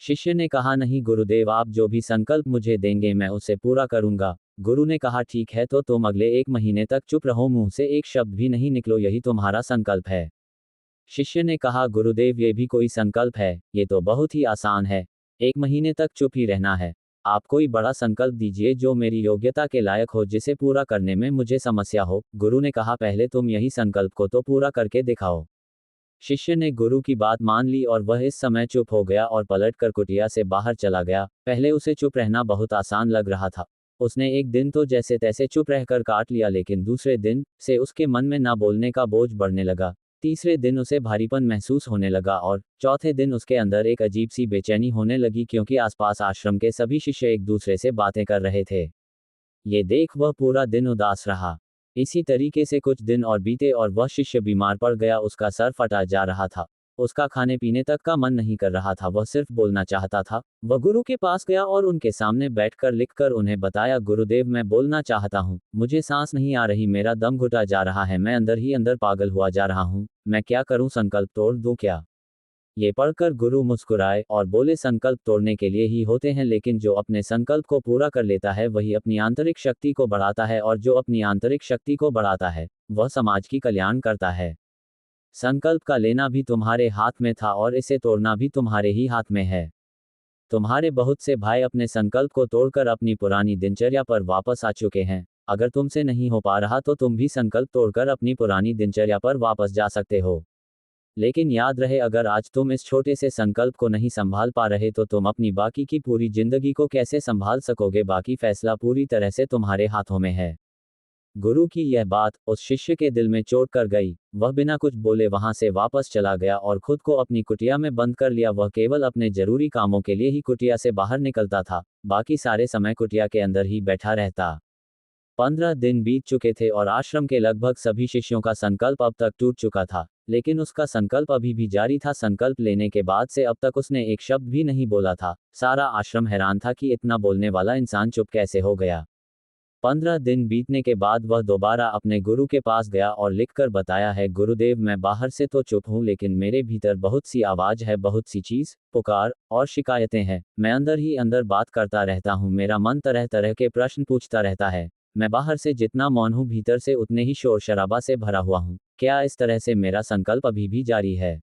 शिष्य ने कहा, नहीं गुरुदेव, आप जो भी संकल्प मुझे देंगे मैं उसे पूरा करूंगा। गुरु ने कहा, ठीक है, तो तुम अगले 1 महीने तक चुप रहो, मुंह से एक शब्द भी नहीं निकलो, यही तुम्हारा संकल्प है। शिष्य ने कहा, गुरुदेव, ये भी कोई संकल्प है? ये तो बहुत ही आसान है। 1 महीने तक चुप ही रहना है। आप कोई बड़ा संकल्प दीजिए जो मेरी योग्यता के लायक हो, जिसे पूरा करने में मुझे समस्या हो। गुरु ने कहा, पहले तुम यही संकल्प को तो पूरा करके दिखाओ। शिष्य ने गुरु की बात मान ली और वह इस समय चुप हो गया और पलटकर कुटिया से बाहर चला गया। पहले उसे चुप रहना बहुत आसान लग रहा था। उसने एक दिन तो जैसे तैसे चुप रहकर काट लिया, लेकिन दूसरे दिन से उसके मन में ना बोलने का बोझ बढ़ने लगा। तीसरे दिन उसे भारीपन महसूस होने लगा और चौथे दिन उसके अंदर एक अजीब सी बेचैनी होने लगी, क्योंकि आसपास आश्रम के सभी शिष्य एक दूसरे से बातें कर रहे थे। ये देख वह पूरा दिन उदास रहा। इसी तरीके से कुछ दिन और बीते और वह शिष्य बीमार पड़ गया। उसका सर फटा जा रहा था। उसका खाने पीने तक का मन नहीं कर रहा था, वह सिर्फ बोलना चाहता था। वह गुरु के पास गया और उनके सामने बैठकर लिखकर उन्हें बताया, गुरुदेव, मैं बोलना चाहता हूँ, मुझे सांस नहीं आ रही, मेरा दम घुटा जा रहा है, मैं अंदर ही अंदर पागल हुआ जा रहा हूँ, मैं क्या करूँ, संकल्प तोड़ दूँ क्या? ये पढ़कर गुरु मुस्कुराए और बोले, संकल्प तोड़ने के लिए ही होते हैं, लेकिन जो अपने संकल्प को पूरा कर लेता है वही अपनी आंतरिक शक्ति को बढ़ाता है, और जो अपनी आंतरिक शक्ति को बढ़ाता है वह समाज की कल्याण करता है। संकल्प का लेना भी तुम्हारे हाथ में था और इसे तोड़ना भी तुम्हारे ही हाथ में है। तुम्हारे बहुत से भाई अपने संकल्प को तोड़कर अपनी पुरानी दिनचर्या पर वापस आ चुके हैं। अगर तुमसे नहीं हो पा रहा तो तुम भी संकल्प तोड़कर अपनी पुरानी दिनचर्या पर वापस जा सकते हो। लेकिन याद रहे, अगर आज तुम इस छोटे से संकल्प को नहीं संभाल पा रहे तो तुम अपनी बाकी की पूरी जिंदगी को कैसे संभाल सकोगे? बाकी फैसला पूरी तरह से तुम्हारे हाथों में है। गुरु की यह बात उस शिष्य के दिल में चोट कर गई। वह बिना कुछ बोले वहां से वापस चला गया और खुद को अपनी कुटिया में बंद कर लिया। वह केवल अपने जरूरी कामों के लिए ही कुटिया से बाहर निकलता था, बाकी सारे समय कुटिया के अंदर ही बैठा रहता। 15 दिन बीत चुके थे और आश्रम के लगभग सभी शिष्यों का संकल्प अब तक टूट चुका था, लेकिन उसका संकल्प अभी भी जारी था। संकल्प लेने के बाद से अब तक उसने एक शब्द भी नहीं बोला था। सारा आश्रम हैरान था कि इतना बोलने वाला इंसान चुप कैसे हो गया। 15 दिन बीतने के बाद वह दोबारा अपने गुरु के पास गया और लिखकर बताया है, गुरुदेव, मैं बाहर से तो चुप हूँ, लेकिन मेरे भीतर बहुत सी आवाज है, बहुत सी चीज, पुकार और शिकायतें हैं। मैं अंदर ही अंदर बात करता रहता हूँ, मेरा मन तरह तरह के प्रश्न पूछता रहता है। मैं बाहर से जितना मौन हूँ, भीतर से उतने ही शोर शराबा से भरा हुआ हूँ। क्या इस तरह से मेरा संकल्प अभी भी जारी है?